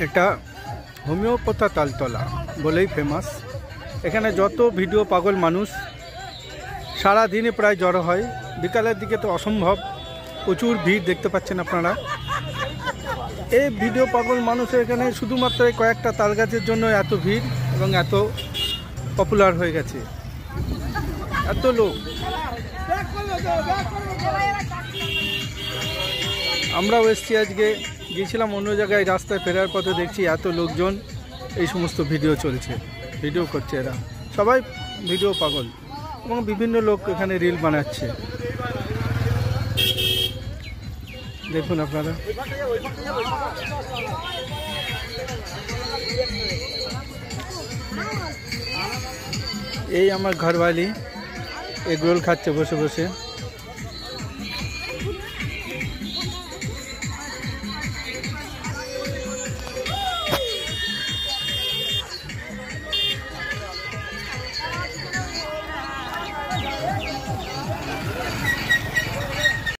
এটা হোমিওপ্যাথা তালতলা বলেই ফেমাস। এখানে যত ভিডিও পাগল মানুষ সারা দিনে প্রায় জড়ো হয়। বিকালের দিকে তো অসম্ভব, প্রচুর ভিড় দেখতে পাচ্ছেন আপনারা। এই ভিডিও পাগল মানুষের এখানে শুধুমাত্র এই কয়েকটা তাল গাছের জন্য এত ভিড় এবং এত পপুলার হয়ে গেছে, এত লোক। আমরাও এসছি, আজকে গিয়েছিলাম অন্য জায়গায়, রাস্তায় ফেরার পথে দেখছি এত লোকজন, এই সমস্ত ভিডিও চলছে, ভিডিও করছে এরা সবাই ভিডিও পাগল, এবং বিভিন্ন লোক এখানে রিল বানাচ্ছে। দেখুন আপনারা, এই আমার ঘরওয়ালি এগ রোল খাচ্ছে বসে বসে।